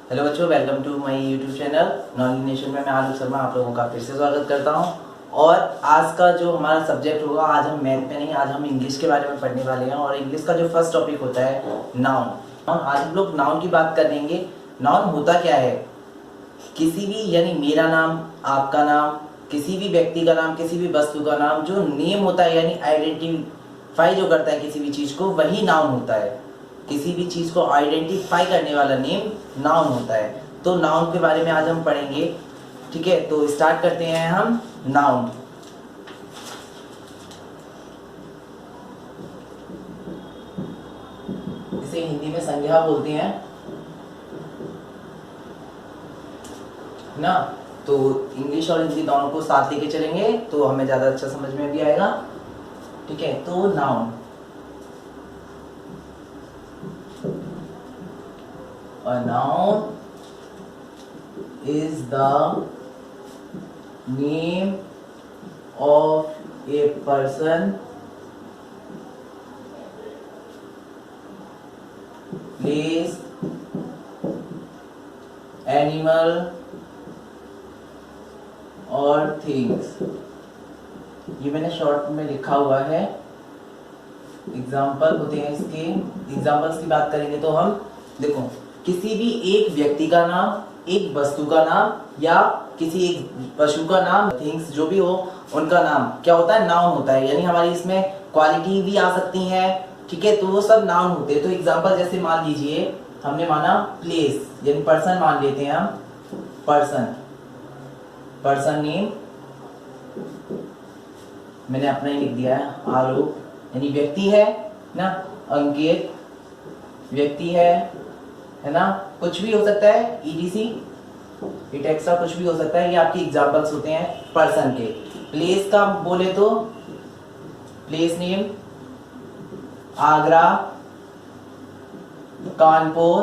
Hello बच्चों, welcome to my YouTube channel knowledge nation में मैं आलोक शर्मा आप लोगों का फिर से स्वागत करता हूं। और आज का जो हमारा सब्जेक्ट होगा, आज हम मैथ में नहीं, आज हम इंग्लिश के बारे में पढ़ने वाले हैं। और इंग्लिश का जो फर्स्ट टॉपिक होता है नाउन। आज हम लोग नाउन की बात करेंगे। नाउन होता क्या है? किसी भी, यानी मेरा नाम, आपका नाम, किसी भी व्यक्ति का नाम, किसी भी वस्तु का नाम, जो नेम होता है यानी आइडेंटिफाई जो करता है किसी भी चीज को, वही नाउन होता है। किसी भी चीज को आइडेंटिफाई करने वाला नेम नाउन होता है। तो नाउन के बारे में आज हम पढ़ेंगे। ठीक है, तो स्टार्ट करते हैं हम नाउन। इसे हिंदी में संज्ञा बोलते हैं ना। तो इंग्लिश और हिंदी दोनों को साथ लेके चलेंगे तो हमें ज्यादा अच्छा समझ में भी आएगा। ठीक है, तो noun, a noun is the name of a person, place, animal और things। ये मैंने शॉर्ट में लिखा हुआ है। एग्जाम्पल होते हैं इसके। एग्जाम्पल्स की बात करेंगे तो हम देखो, किसी भी एक व्यक्ति का नाम, एक वस्तु का नाम, या किसी एक पशु का नाम, थिंग्स जो भी हो उनका नाम क्या होता है? नाउन होता है। यानी हमारी इसमें क्वालिटी भी आ सकती है। ठीक है, तो वो सब नाउन होते हैं। तो एग्जांपल जैसे मान लीजिए, हमने माना प्लेस, यानी पर्सन मान लेते हैं हम। पर्सन नेम मैंने अपना ही लिख दिया है, आलोक, यानी व्यक्ति है ना। अंकित व्यक्ति है ना। कुछ भी हो सकता है, ईडीसी, इट एक्स्ट्रा, कुछ भी हो सकता है। ये आपके एग्जांपल्स होते हैं पर्सन के। प्लेस का बोले तो place name Agra, Kanpur,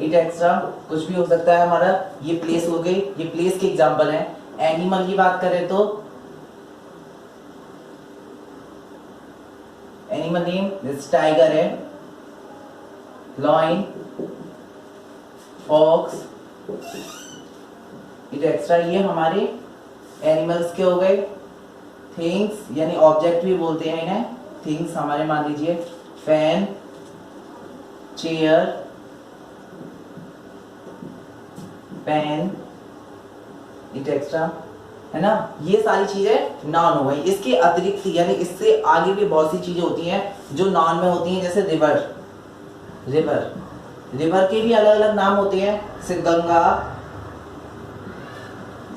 it extra, कुछ भी हो सकता है हमारा। ये प्लेस हो गई, ये प्लेस के एग्जांपल है। एनिमल की बात करें तो एनिमल नेम टाइगर है, लॉइन, फॉक्स, इट एक्स्ट्रा, ये हमारे एनिमल्स के हो गए। थिंग्स यानी ऑब्जेक्ट भी बोलते हैं इन्हें। थिंग्स हमारे मान लीजिए fan, chair, pen, et cetera, है ना। ये सारी चीजें नाउन हो गई। इसके अतिरिक्त यानी इससे आगे भी बहुत सी चीजें होती हैं जो नाउन में होती हैं। जैसे रिवर के भी अलग अलग नाम होते हैं, जैसे गंगा,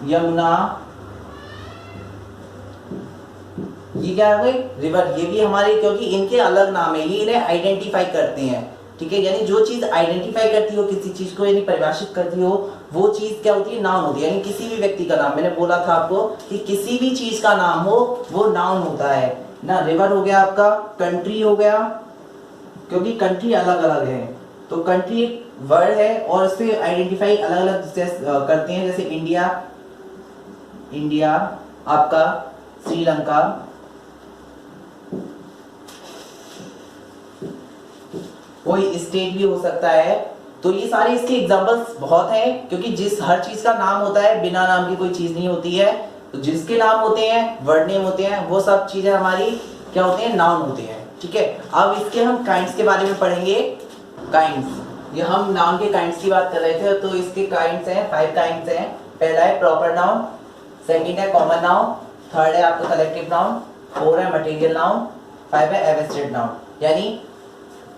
यमुना, ये क्या हो गई? रिवर। ये भी हमारे, क्योंकि इनके अलग नाम है, ये इन्हें आइडेंटिफाई करते हैं। ठीक है, यानी जो चीज आइडेंटिफाई करती हो किसी चीज को, यानी परिभाषित करती हो, वो चीज क्या होती है? नाउन होती है। यानी किसी भी व्यक्ति का नाम, मैंने बोला था आपको कि किसी भी चीज का नाम हो वो नाउन होता है ना। रिवर हो गया आपका, कंट्री हो गया, क्योंकि कंट्री अलग अलग है। तो कंट्री एक वर्ड है और उससे आइडेंटिफाई अलग अलग करते हैं। जैसे इंडिया आपका, श्रीलंका, कोई स्टेट भी हो सकता है। तो ये सारे इसके एग्जांपल्स बहुत हैं, क्योंकि हर चीज का नाम होता है, बिना नाम की कोई चीज नहीं होती है। तो जिसके नाम होते हैं, वर्ड नेम होते हैं, वो सब चीजें हमारी क्या होती हैं? नाउन होते हैं। ठीक है, अब इसके हम काइंड्स के बारे में पढ़ेंगे। काइंड्स, ये हम नाउन के काइंड्स की बात कर रहे थे, तो इसके काइंड्स हैं, 5 काइंड्स हैं। पहला है प्रॉपर नाउन, सेकंड है कॉमन नाउन, थर्ड है आपका कलेक्टिव नाउन, 4 है मटेरियल नाउन, 5 है एब्स्ट्रैक्ट नाउन। यानी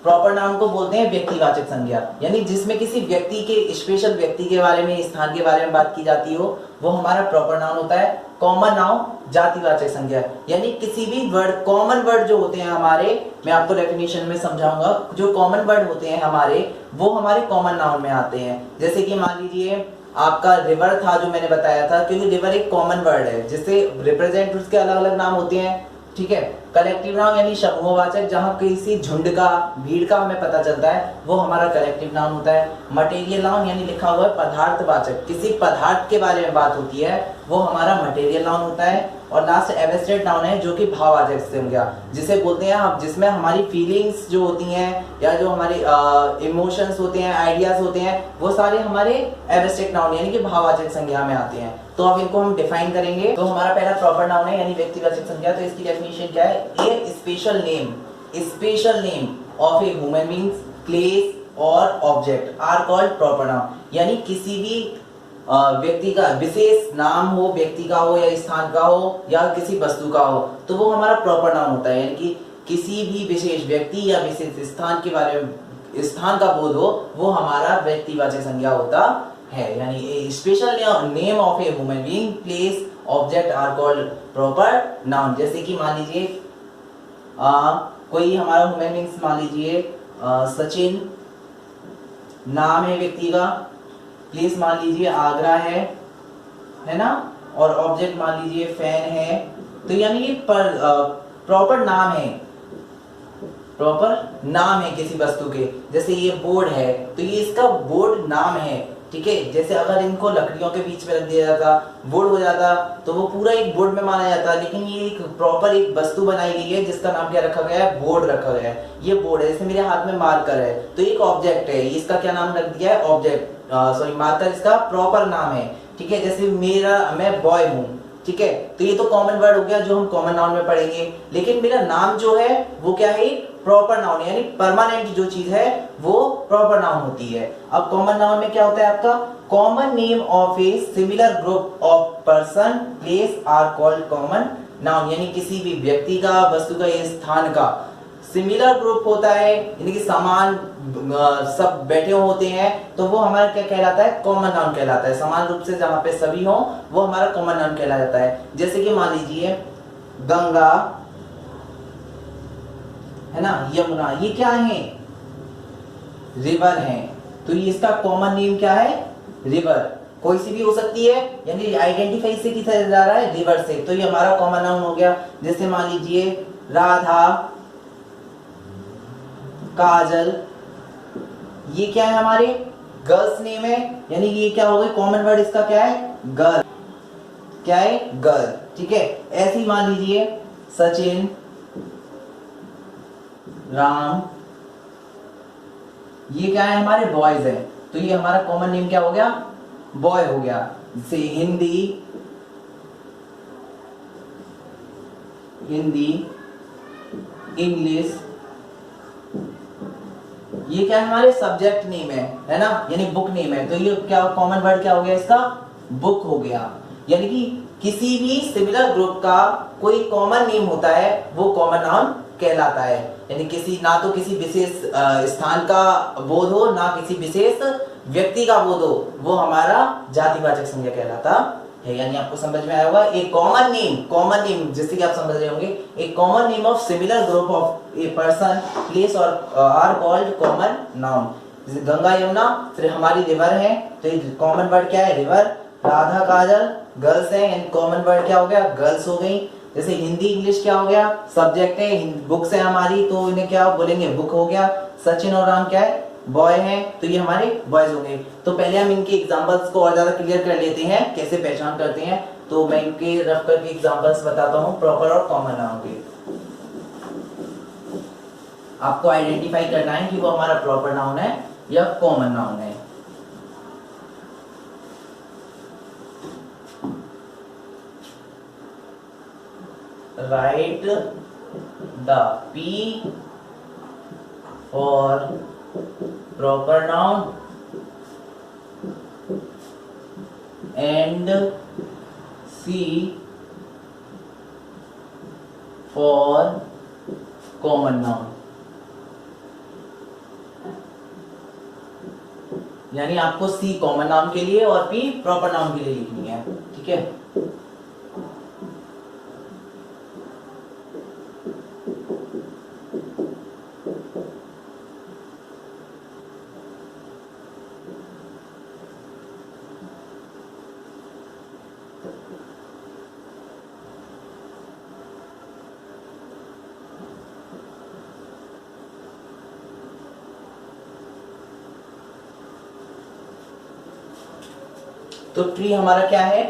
प्रॉपर नाउन को बोलते हैं व्यक्तिवाचक संज्ञा, यानी जिसमें किसी व्यक्ति के, स्पेशल व्यक्ति के बारे में, स्थान के बारे में बात की जाती हो, वो हमारा प्रॉपर नाउन होता है। कॉमन नाउन जातिवाचक संज्ञा, यानी किसी भी वर्ड, कॉमन वर्ड जो होते हैं हमारे, मैं आपको डेफिनेशन में समझाऊंगा। जो कॉमन वर्ड होते हैं हमारे, वो हमारे कॉमन नाउन में आते हैं। जैसे कि मान लीजिए आपका रिवर था, जो मैंने बताया था, क्योंकि रिवर एक कॉमन वर्ड है जिससे रिप्रेजेंट उसके अलग अलग नाम होते हैं। ठीक है, कलेक्टिव नाउन यानी समूहवाचक, जहां किसी झुंड का, भीड़ का हमें पता चलता है, वो हमारा कलेक्टिव नाउन होता है। मटेरियल नाउन यानी लिखा हुआ है पदार्थवाचक, किसी पदार्थ के बारे में बात होती है, वो हमारा मटेरियल नाउन होता है। और लास्ट एब्स्ट्रैक्ट नाउन है जो कि भाववाचक संज्ञा जिसे बोलते हैं हम, जिसमें हमारी फीलिंग्स जो होती हैं या जो हमारे इमोशंस होते हैं, आइडियाज होते हैं, वो सारे हमारे एब्स्ट्रैक्ट नाउन यानी कि भाववाचक संज्ञा में आते हैं। तो अब इनको हम डिफाइन करेंगे। तो हमारा पहला प्रॉपर नाउन है यानी व्यक्तिवाचक संज्ञा। तो इसकी डेफिनेशन क्या है? A special name of a human beings, place और object are called proper noun. यानी किसी भी व्यक्ति का विशेष नाम हो, व्यक्ति का हो या स्थान का हो या किसी वस्तु का हो, तो वो हमारा प्रॉपर नाउन होता है। यानी कि किसी भी विशेष व्यक्ति या विशेष स्थान के बारे में, स्थान का बोध हो, वो हमारा व्यक्तिवाचक संज्ञा होता है। यानी special name of a human being, place, object are called proper noun. जैसे कि मान लीजिए कोई हमारा ह्यूमन बीइंग्स मान लीजिए सचिन नाम है व्यक्ति का, प्लेस मान लीजिए आगरा है ना, और ऑब्जेक्ट मान लीजिए फैन है। तो यानी ये प्रॉपर नाम है किसी वस्तु के। जैसे ये बोर्ड है तो ये इसका बोर्ड नाम है, ठीक है। जैसे अगर इनको लकड़ियों के बीच में रख दिया जाता, बोर्ड हो जाता, तो वो पूरा एक बोर्ड में माना जाता। लेकिन ये एक प्रॉपर एक वस्तु बनाई गई है जिसका नाम क्या रखा गया है? बोर्ड रखा गया है। ये बोर्ड है, जैसे मेरे हाथ में मार्कर है तो एक ऑब्जेक्ट है, इसका क्या नाम रख दिया है? ऑब्जेक्ट, सॉरी मार्कर इसका प्रॉपर नाम है, ठीक है। जैसे मैं बॉय हूँ, ठीक है, तो ये तो कॉमन वर्ड हो गया जो हम कॉमन नाउन में पढ़ेंगे। लेकिन मेरा नाम जो है वो क्या है? प्रॉपर नाउन, यानी परमानेंट जो चीज है वो प्रॉपर नाउन होती है। अब कॉमन नाउन में क्या होता है आपका? Common name of a similar group of person, place are called common noun. यानी किसी भी व्यक्ति का, वस्तु का या स्थान का सिमिलर ग्रुप होता है, यानी कि समान सब बैठे होते हैं, तो वो हमारा क्या कहलाता है? कॉमन नाउन कहलाता है। समान रूप से जहां पे सभी हो वो हमारा कॉमन नाउन कहलाता है। जैसे कि मान लीजिए गंगा है ना, यमुना, ये क्या है? रिवर है। तो ये इसका कॉमन नेम क्या है? रिवर। कोई सी भी हो सकती है, यानी आइडेंटिफाई से किससे जा रहा है? रिवर से। तो ये हमारा कॉमन नाउन हो गया। जैसे मान लीजिए राधा, काजल, ये क्या है? हमारे गर्ल्स नेम है, यानी ये क्या हो गई? कॉमन वर्ड इसका क्या है? गर्ल। क्या है? गर्ल, ठीक है। ऐसे ही मान लीजिए सचिन, राम, ये क्या है? हमारे बॉयज है, तो ये हमारा कॉमन नेम क्या हो गया? बॉय हो गया। जैसे हिंदी, इंग्लिश, ये क्या है? हमारे सब्जेक्ट नेम है ना, यानी बुक नेम है। तो ये क्या कॉमन वर्ड क्या हो गया इसका? बुक हो गया। यानी कि किसी भी सिमिलर ग्रुप का कोई कॉमन नेम होता है वो कॉमन नाउन कहलाता है। यानी किसी ना तो किसी विशेष स्थान का बोध हो, ना किसी विशेष व्यक्ति का बोध हो, वो हमारा जातिवाचक संज्ञा कहलाता है। यानी आपको समझ में आया होगा, एक कॉमन नेम जैसे कि आप समझ रहे होंगे, एक common name of similar group of a person, place और आर कॉल्ड कॉमन नाउन। जैसे गंगा, यमुना, फिर हमारी रिवर है, तो कॉमन वर्ड क्या है? रिवर। राधा, काजल, गर्ल्स है, यानी कॉमन वर्ड क्या हो गया? गर्ल्स हो गई। जैसे हिंदी, इंग्लिश क्या हो गया? सब्जेक्ट है, बुक्स है हमारी, तो इन्हें क्या बोलेंगे? बुक हो गया। सचिन और राम क्या है? बॉय है, तो ये हमारे बॉयज होंगे। तो पहले हम इनके एग्जांपल्स को और ज्यादा क्लियर कर लेते हैं, कैसे पहचान करते हैं। तो मैं इनके रफ करके एग्जांपल्स बताता हूँ प्रॉपर और कॉमन नाउन के। आपको आइडेंटिफाई करना है कि वो हमारा प्रॉपर नाउन है या कॉमन नाउन है। Write the P for proper noun and C for common noun। यानी आपको C कॉमन नाउन के लिए और P प्रॉपर नाउन के लिए लिखनी है, ठीक है। तो ट्री हमारा क्या है?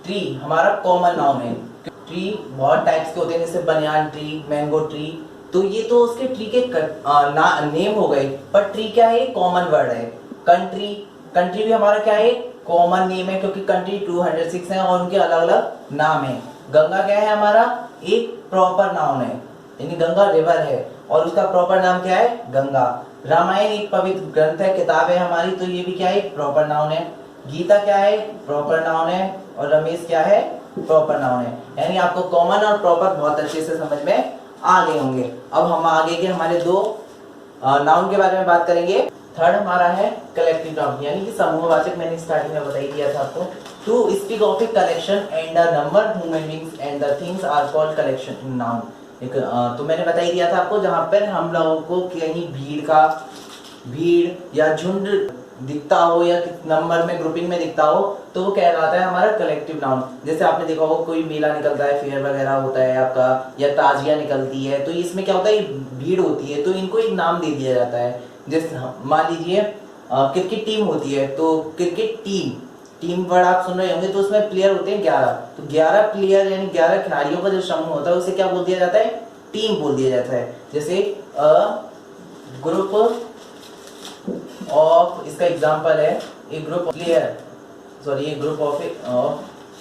ट्री हमारा कॉमन नाउन है। ट्री बहुत टाइप्स के होते हैं, जैसे बनियान ट्री, मैंगो ट्री, तो ये तो उसके ट्री के नेम हो गए, पर ट्री क्या है, कॉमन वर्ड है। कंट्री, कंट्री भी हमारा क्या है, कॉमन नेम है, क्योंकि कंट्री 206 है और उनके अलग अलग नाम है। गंगा क्या है, हमारा एक प्रॉपर नाउन है, यानी गंगा रिवर है और उसका प्रॉपर नाम क्या है, गंगा। रामायण एक पवित्र ग्रंथ है, किताब है हमारी, तो ये भी क्या है, प्रॉपर नाउन है। गीता क्या है, प्रॉपर नाउन है, और रमेश क्या है, प्रॉपर नाउन है। यानी आपको कॉमन और प्रॉपर बहुत अच्छे से समझ में आ गए होंगे। अब हम आगे के हमारे दो नाउन के बारे में बात करेंगे। थर्ड हमारा है कलेक्टिव नाउन, यानी कि समूहवाचक। मैंने स्टार्टिंग में बता ही दिया था आपको। To speak of a collection and the number human beings and the things are called collection in noun. एक तो मैंने बता ही दिया था आपको, जहां पर हम लोगों को कहीं भीड़ या झुंड दिखता हो या नंबर में ग्रुपिंग में दिखता हो, तो वो कहलाता है हमारा कलेक्टिव नाउन। जैसे आपने देखा होगा कोई मेला निकलता है, फेयर वगैरह होता है आपका, या ताजिया निकलती है, तो इसमें क्या होता है, भीड़ होती है, तो इनको एक नाम दे दिया जाता है। जैसे मान लीजिए क्रिकेट टीम होती है, तो क्रिकेट टीम वर्ड आप सुन रहे होंगे, तो उसमें प्लेयर होते हैं 11, तो 11 प्लेयर यानी 11 खिलाड़ियों का जो समूह होता है उसे क्या बोल दिया जाता है, टीम बोल दिया जाता है। जैसे ग्रुप ऑफ, इसका एग्जांपल है a group of player, sorry a group of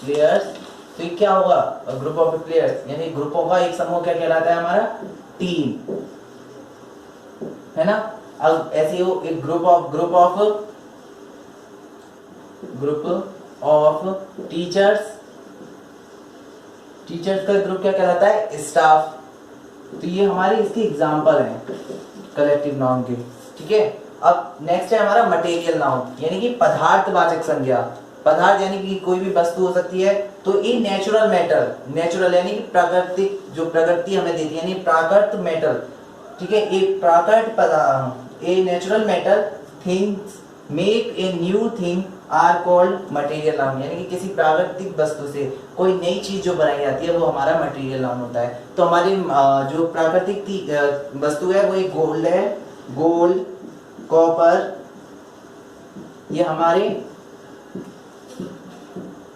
players, तो ये क्या होगा, ग्रुप ऑफ प्लेयर्स यानी ग्रुपों का एक समूह क्या कहलाता है, हमारा टीम, है ना। अब ऐसे हो एक ग्रुप ऑफ टीचर्स का ग्रुप क्या कहलाता है, स्टाफ। तो ये हमारे इसके एग्जांपल हैं कलेक्टिव नाउन के, ठीक है। अब नेक्स्ट है हमारा मटेरियल नाउन, यानी कि पदार्थवाचक संज्ञा। पदार्थ यानी कि कोई भी वस्तु हो सकती है, तो ये नेचुरल मैटर, नेचुरल यानी कि प्राकृतिक, जो प्रकृति हमें देती है, यानी प्राकृत मैटर, ठीक है। एक प्राकृत पदार्थ, a natural matter things make a new thing are called material noun, यानी कि किसी प्राकृतिक वस्तु से कोई नई चीज जो बनाई जाती है वो हमारा मटेरियल नाउन होता है। तो हमारी जो प्राकृतिक वस्तु है वो एक गोल्ड है, गोल्ड, कॉपर, ये हमारे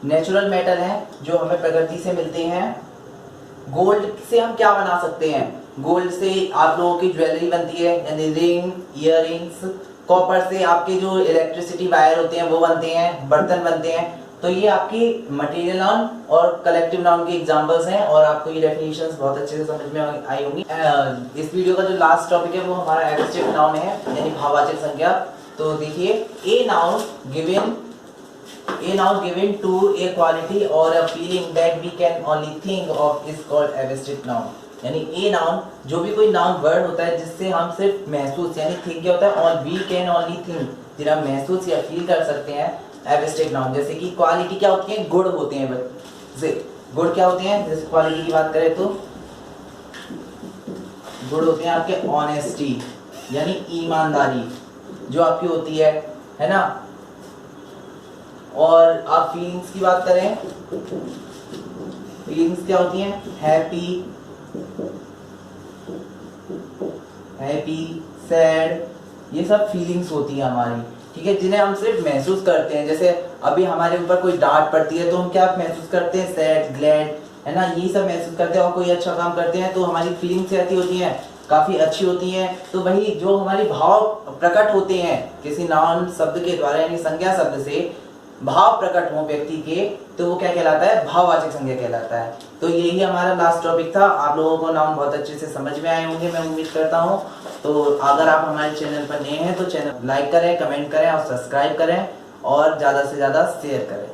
नेचुरल मेटल हैं जो हमें प्रकृति से मिलते हैं। गोल्ड से हम क्या बना सकते हैं, गोल्ड से आप लोगों की ज्वेलरी बनती है, यानी रिंग, इयररिंग्स। कॉपर से आपके जो इलेक्ट्रिसिटी वायर होते हैं वो बनते हैं, बर्तन बनते हैं। तो ये आपकी मटेरियल नाउन और कलेक्टिव नाउन के एग्जांपल्स हैं, और आपको ये डेफिनेशंस बहुत अच्छे से समझ में आई होंगी। इस वीडियो का जो लास्ट टॉपिक है वो हमारा एडजेक्टिव नाउन है, यानी भाववाचक संज्ञा। तो देखिए, a noun given to a quality or a feeling that we can only think of is called adjective noun। यानी ए नाउन, जो भी कोई नाउन वर्ड होता है जिससे हम सिर्फ महसूस, यानी थिंक क्या होता है, और वी कैन ओनली थिंक, जिन्हें हम महसूस या फील कर सकते हैं, एब्स्ट्रैक्ट नाउन। जैसे कि क्वालिटी क्या होती है, गुड होते हैं, जैसे गुड क्या होते हैं, जैसे क्वालिटी की बात करें तो गुड होते हैं आपके ऑनेस्टी, यानी ईमानदारी जो आपकी होती है ना। और आप फीलिंग्स की बात करें, फीलिंग्स क्या होती हैं, हैप्पी, सैड, ये सब फीलिंग्स होती है हमारी, ठीक है, जिन्हें हम सिर्फ महसूस करते हैं। जैसे अभी हमारे ऊपर कोई डांट पड़ती है तो हम क्या महसूस करते हैं, सैड, ग्लैड, है ना, ये सब महसूस करते हैं। और कोई अच्छा काम करते हैं तो हमारी फीलिंग्स ऐसी होती हैं, काफी अच्छी होती हैं। तो वही जो हमारी भाव प्रकट होते हैं किसी नाउन शब्द के द्वारा, यानी संज्ञा शब्द से भाव प्रकट हो व्यक्ति के, तो वो क्या कहलाता है, भाववाचक संज्ञा कहलाता है। तो यही हमारा लास्ट टॉपिक था। आप लोगों को नाउन बहुत अच्छे से समझ में आए होंगे, मैं उम्मीद करता हूँ। तो अगर आप हमारे चैनल पर नए हैं तो चैनल लाइक करें, कमेंट करें और सब्सक्राइब करें, और ज़्यादा से ज़्यादा शेयर करें।